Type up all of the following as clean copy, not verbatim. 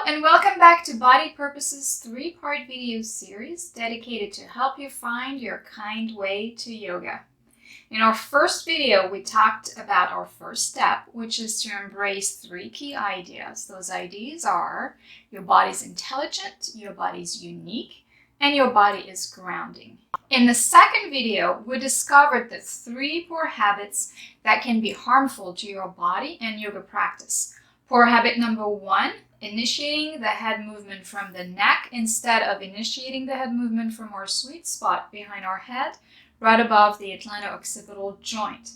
and welcome back to Body Purpose's 3-part video series dedicated to help you find your kind way to yoga. In our first video, we talked about our first step, which is to embrace 3 key ideas. Those ideas are your body's intelligent, your body's unique, and your body is grounding. In the second video, we discovered the 3 poor habits that can be harmful to your body and yoga practice. Poor habit number 1, initiating the head movement from the neck instead of initiating the head movement from our sweet spot behind our head, right above the atlanto-occipital joint.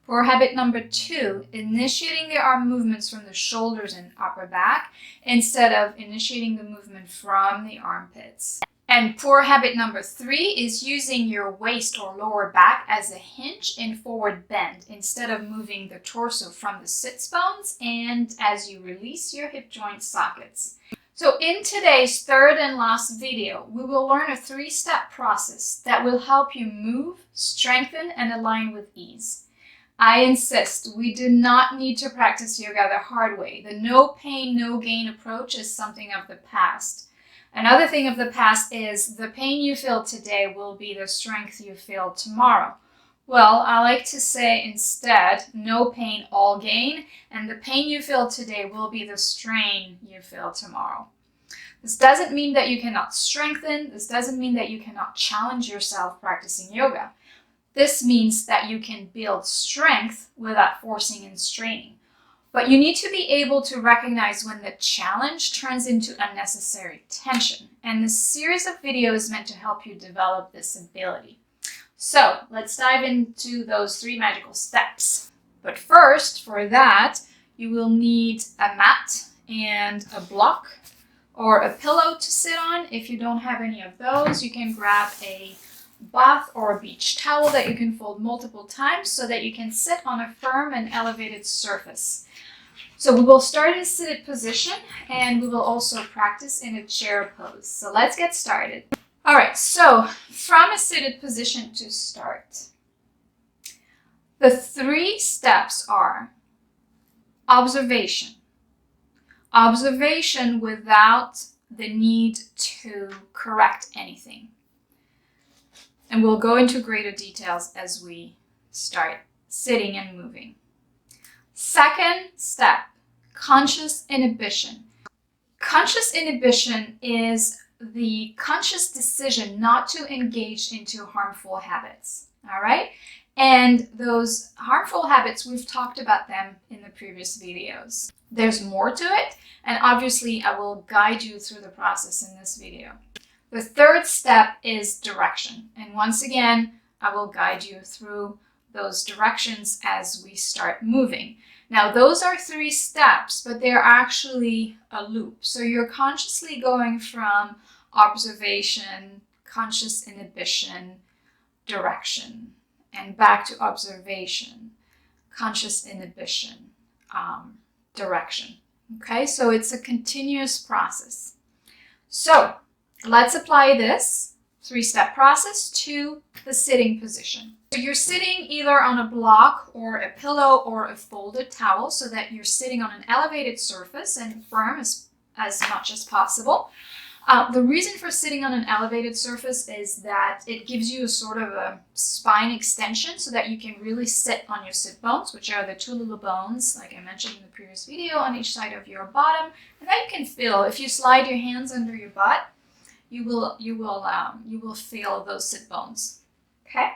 Poor habit number 2, initiating the arm movements from the shoulders and upper back instead of initiating the movement from the armpits. And poor habit number 3 is using your waist or lower back as a hinge in forward bend instead of moving the torso from the sits bones and as you release your hip joint sockets. So in today's third and last video, we will learn a 3-step process that will help you move, strengthen, and align with ease. I insist, we do not need to practice yoga the hard way. The no pain, no gain approach is something of the past. Another thing of the past is the pain you feel today will be the strength you feel tomorrow. Well, I like to say instead, no pain, all gain, and the pain you feel today will be the strain you feel tomorrow. This doesn't mean that you cannot strengthen. This doesn't mean that you cannot challenge yourself practicing yoga. This means that you can build strength without forcing and straining. But you need to be able to recognize when the challenge turns into unnecessary tension. And this series of videos is meant to help you develop this ability. So let's dive into those 3 magical steps. But first, for that, you will need a mat and a block or a pillow to sit on. If you don't have any of those, you can grab a bath or a beach towel that you can fold multiple times so that you can sit on a firm and elevated surface. So we will start in a seated position and we will also practice in a chair pose. So let's get started. All right, so from a seated position to start, the 3 steps are observation. Observation without the need to correct anything. And we'll go into greater details as we start sitting and moving. Second step, conscious inhibition. Conscious inhibition is the conscious decision not to engage into harmful habits, all right? And those harmful habits, we've talked about them in the previous videos. There's more to it, and obviously I will guide you through the process in this video. The third step is direction, and once again, I will guide you through those directions as we start moving. Now, those are 3 steps, but they're actually a loop. So you're consciously going from observation, conscious inhibition, direction, and back to observation, conscious inhibition, direction. Okay, so it's a continuous process. So let's apply this 3-step process to the sitting position. So you're sitting either on a block or a pillow or a folded towel so that you're sitting on an elevated surface and firm as much as possible. The reason for sitting on an elevated surface is that it gives you a sort of a spine extension so that you can really sit on your sit bones, which are the 2 little bones, like I mentioned in the previous video, on each side of your bottom. And then you can feel, if you slide your hands under your butt, you will feel those sit bones. Okay.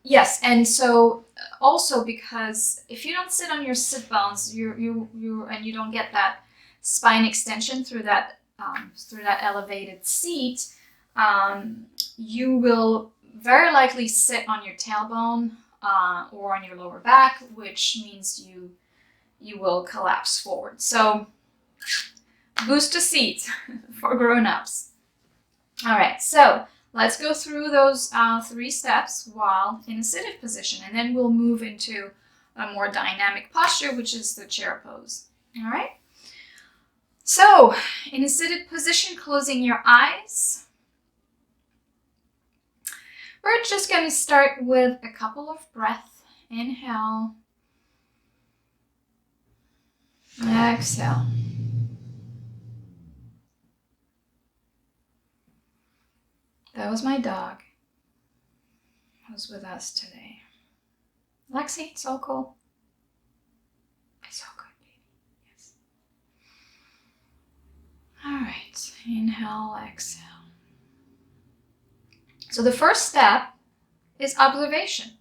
Yes, and so also because if you don't sit on your sit bones, you don't get that spine extension through that elevated seat, you will very likely sit on your tailbone or on your lower back, which means you will collapse forward. So boost a seat for grown-ups. All right, so let's go through those 3 steps while in a seated position, and then we'll move into a more dynamic posture, which is the chair pose. All right. So in a seated position, closing your eyes, we're just going to start with a couple of breaths. Inhale. Exhale. That was my dog who's with us today. Lexi, it's so cool. It's so good, baby. Yes. All right. Inhale, exhale. So the first step is observation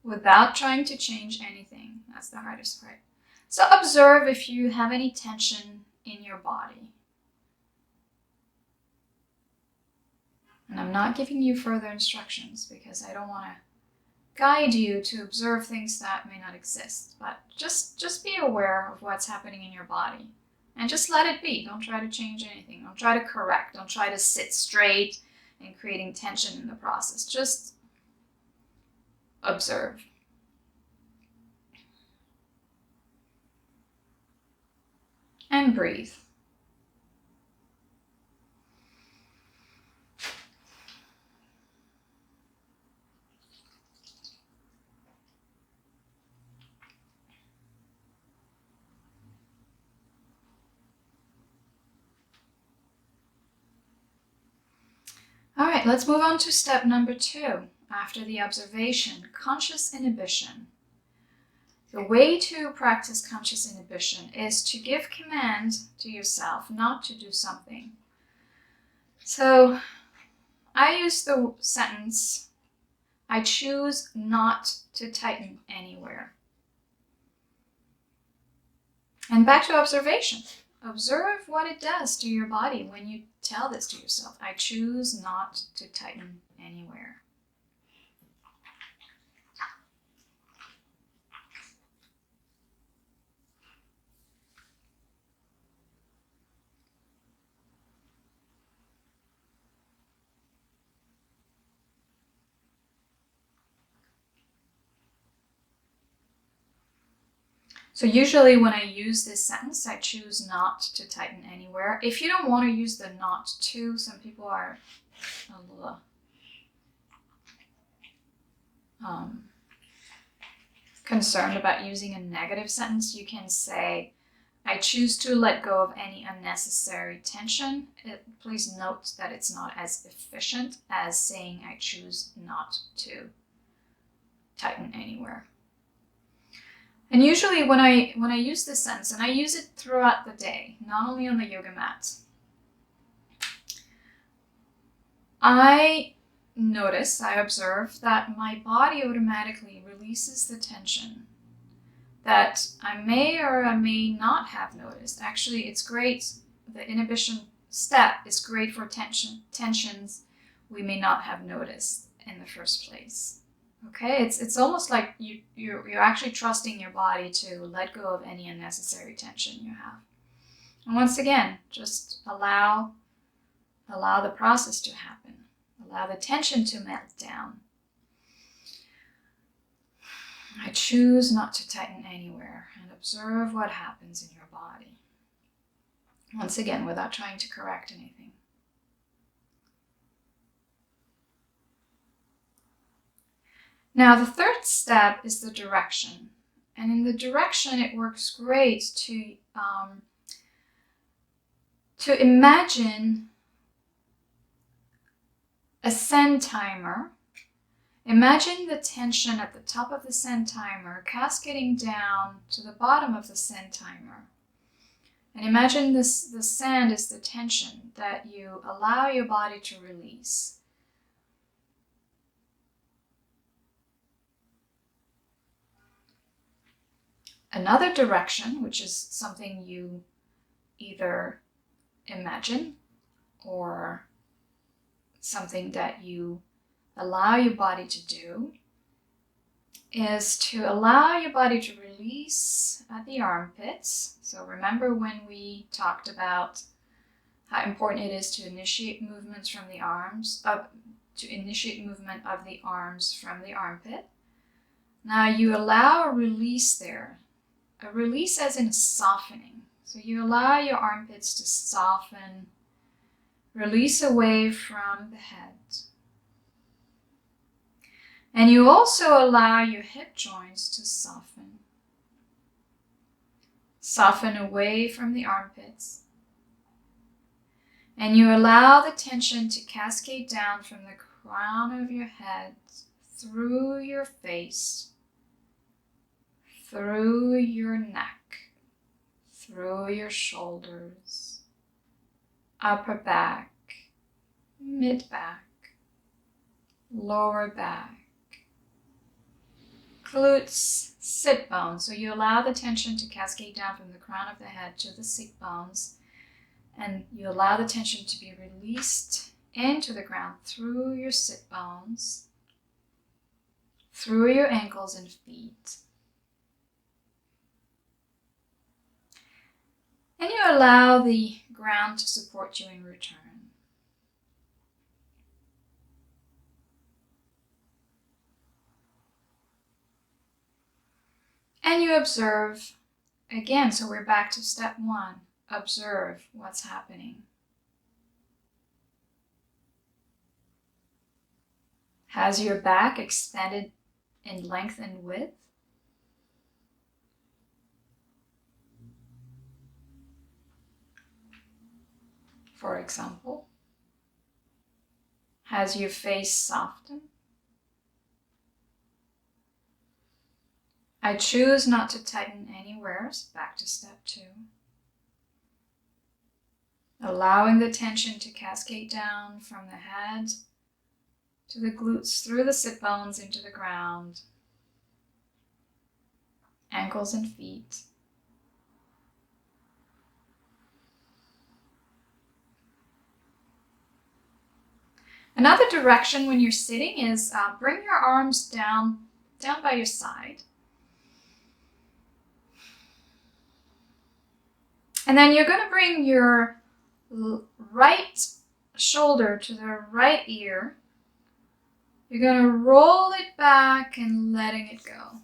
without trying to change anything. That's the hardest part. So observe if you have any tension in your body. And I'm not giving you further instructions because I don't want to guide you to observe things that may not exist. But just be aware of what's happening in your body. And just let it be. Don't try to change anything. Don't try to correct. Don't try to sit straight and creating tension in the process. Just observe. And breathe. All right, let's move on to step number 2. After the observation, conscious inhibition. The way to practice conscious inhibition is to give command to yourself not to do something. So I use the sentence, I choose not to tighten anywhere. And back to observation. Observe what it does to your body when you tell this to yourself. I choose not to tighten anywhere. So usually when I use this sentence, I choose not to tighten anywhere. If you don't want to use the not to, some people are a little concerned about using a negative sentence. You can say, I choose to let go of any unnecessary tension. Please note that it's not as efficient as saying I choose not to tighten anywhere. And usually when I use this sentence, and I use it throughout the day, not only on the yoga mat, I observe that my body automatically releases the tension that I may or I may not have noticed. Actually, it's great. The inhibition step is great for tensions we may not have noticed in the first place. Okay, it's almost like you're actually trusting your body to let go of any unnecessary tension you have. And once again, just allow the process to happen. Allow the tension to melt down. I choose not to tighten anywhere, and observe what happens in your body. Once again, without trying to correct anything. Now, the third step is the direction. And in the direction, it works great to imagine a send timer. Imagine the tension at the top of the send timer cascading down to the bottom of the send timer. And imagine the send is the tension that you allow your body to release. Another direction, which is something you either imagine or something that you allow your body to do, is to allow your body to release at the armpits. So remember when we talked about how important it is to initiate movements from the arms, to initiate movement of the arms from the armpit. Now you allow a release there. A release as in softening. So you allow your armpits to soften, release away from the head. And you also allow your hip joints to soften. Soften away from the armpits. And you allow the tension to cascade down from the crown of your head, through your face, through your neck, through your shoulders, upper back, mid back, lower back, glutes, sit bones. So you allow the tension to cascade down from the crown of the head to the sit bones, and you allow the tension to be released into the ground through your sit bones, through your ankles and feet. And you allow the ground to support you in return. And you observe again. So we're back to step one. Observe what's happening. Has your back expanded in length and width? For example, has your face softened? I choose not to tighten anywhere, so back to step two. Allowing the tension to cascade down from the head to the glutes, through the sit bones into the ground, ankles and feet. Another direction when you're sitting is bring your arms down by your side. And then you're going to bring your right shoulder to the right ear. You're going to roll it back and letting it go.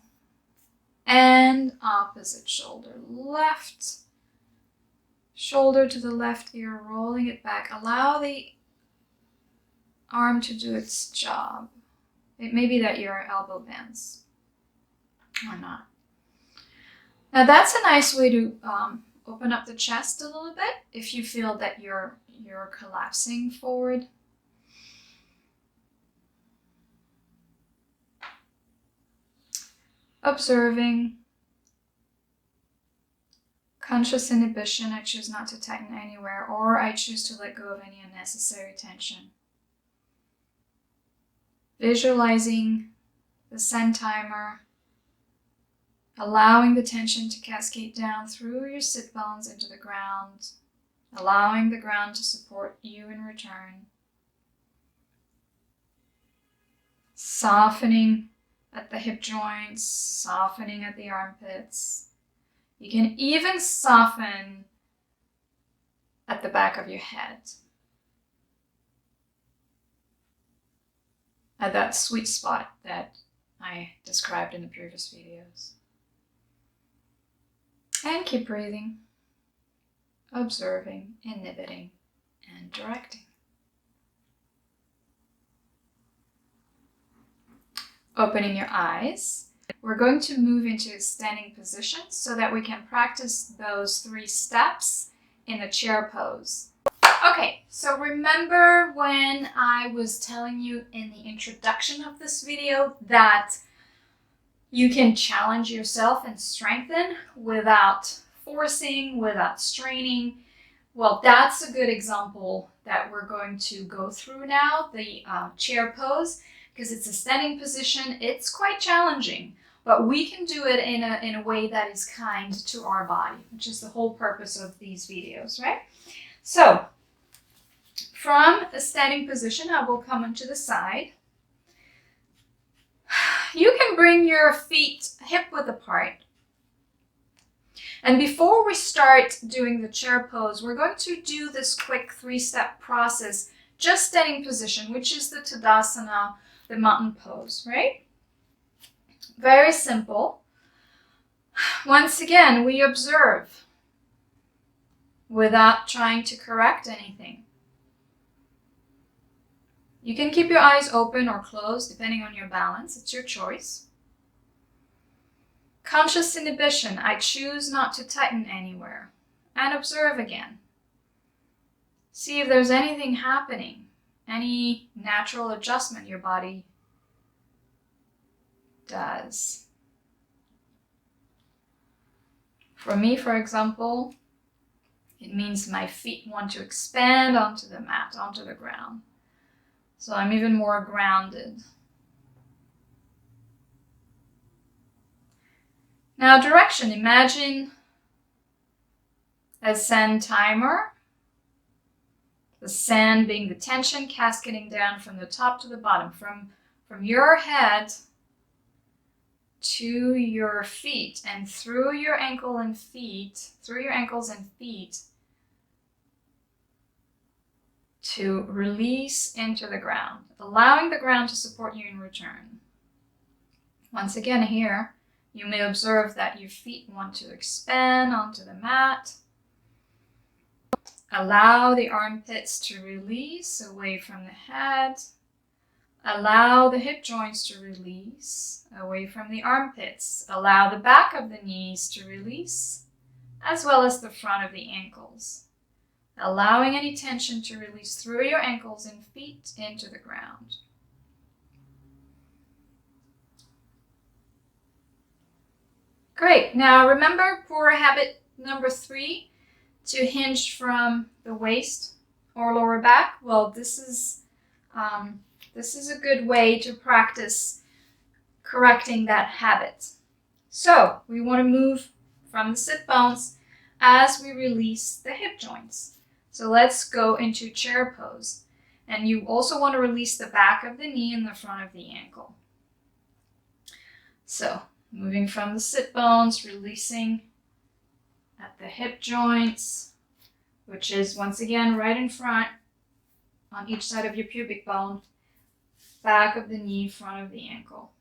And opposite shoulder. Left shoulder to the left ear, rolling it back. Allow the arm to do its job. It may be that your elbow bends or not. Now that's a nice way to open up the chest a little bit if you feel that you're collapsing forward. Observing. Conscious inhibition. I choose not to tighten anywhere, or I choose to let go of any unnecessary tension. Visualizing the send timer, allowing the tension to cascade down through your sit bones into the ground, allowing the ground to support you in return. Softening at the hip joints, softening at the armpits. You can even soften at the back of your head. At that sweet spot that I described in the previous videos. And keep breathing, observing, inhibiting, and directing. Opening your eyes. We're going to move into a standing position so that we can practice those 3 steps in a chair pose. Okay, so remember when I was telling you in the introduction of this video that you can challenge yourself and strengthen without forcing, without straining? Well, that's a good example that we're going to go through now, the chair pose, because it's a standing position. It's quite challenging, but we can do it in a way that is kind to our body, which is the whole purpose of these videos, right? So, from a standing position, I will come onto the side. You can bring your feet hip width apart. And before we start doing the chair pose, we're going to do this quick 3-step process, just standing position, which is the Tadasana, the mountain pose, right? Very simple. Once again, we observe without trying to correct anything. You can keep your eyes open or closed depending on your balance. It's your choice. Conscious inhibition. I choose not to tighten anywhere. And observe again. See if there's anything happening, any natural adjustment your body does. For me, for example, it means my feet want to expand onto the mat, onto the ground. So I'm even more grounded. Now, direction. Imagine a sand timer. The sand being the tension cascading down from the top to the bottom, from your head to your feet and through your ankles and feet, to release into the ground, allowing the ground to support you in return. Once again here, you may observe that your feet want to expand onto the mat. Allow the armpits to release away from the head. Allow the hip joints to release away from the armpits. Allow the back of the knees to release, as well as the front of the ankles. Allowing any tension to release through your ankles and feet into the ground. Great. Now remember for habit number 3 to hinge from the waist or lower back. Well, this is a good way to practice correcting that habit. So we want to move from the sit bones as we release the hip joints. So let's go into chair pose. And you also want to release the back of the knee and the front of the ankle. So moving from the sit bones, releasing at the hip joints, which is once again right in front on each side of your pubic bone, back of the knee, front of the ankle.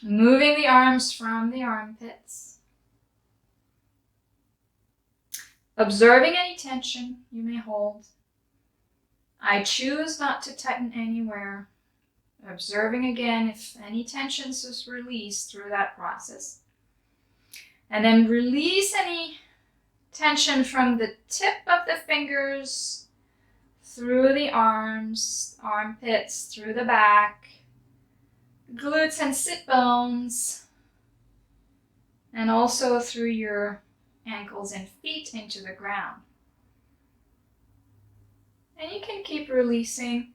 Moving the arms from the armpits. Observing any tension you may hold. I choose not to tighten anywhere. Observing again if any tension is released through that process. And then release any tension from the tip of the fingers through the arms, armpits, through the back, glutes and sit bones, and also through your ankles and feet into the ground. And you can keep releasing.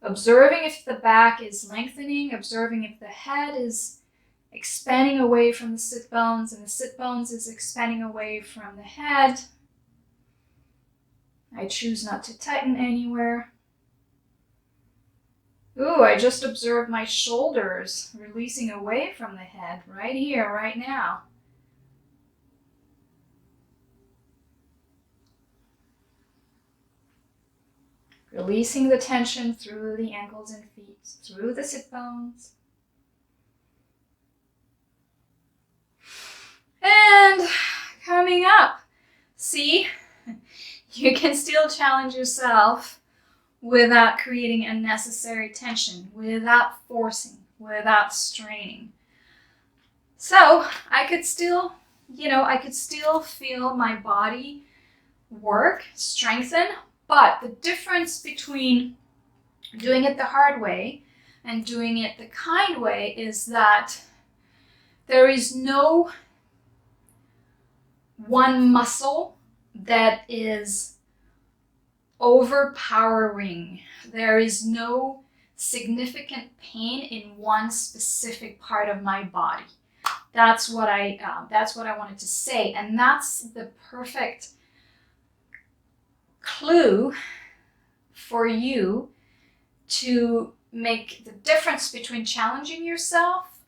Observing if the back is lengthening, observing if the head is expanding away from the sit bones and the sit bones is expanding away from the head. I choose not to tighten anywhere. Ooh, I just observed my shoulders releasing away from the head right here, right now. Releasing the tension through the ankles and feet, through the sit bones. And coming up, see, you can still challenge yourself without creating unnecessary tension, without forcing, without straining. So I could still feel my body work, strengthen, but the difference between doing it the hard way and doing it the kind way is that there is no one muscle that is overpowering. There is no significant pain in one specific part of my body. That's what I wanted to say, and that's the perfect clue for you to make the difference between challenging yourself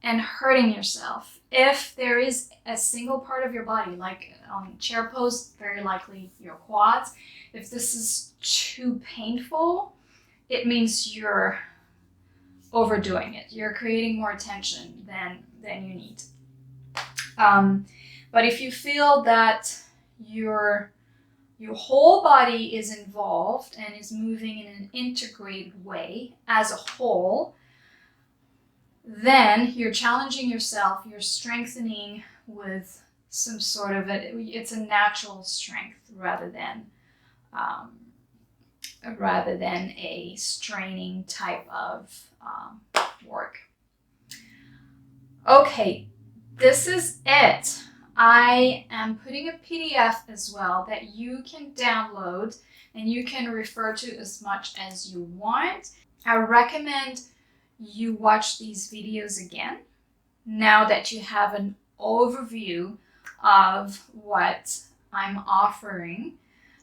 and hurting yourself. If there is a single part of your body, like on chair pose, very likely your quads, if this is too painful, it means you're overdoing it. You're creating more tension than you need. But if you feel that you're your whole body is involved and is moving in an integrated way as a whole, then you're challenging yourself, you're strengthening with some sort of it's a natural strength rather than a straining type of work. Okay, this is it. I am putting a PDF as well that you can download and you can refer to as much as you want. I recommend you watch these videos again now that you have an overview of what I'm offering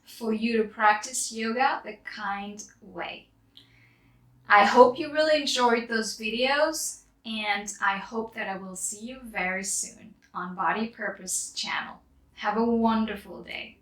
for you to practice yoga the kind way. I hope you really enjoyed those videos, and I hope that I will see you very soon on BodyPurpose channel. Have a wonderful day.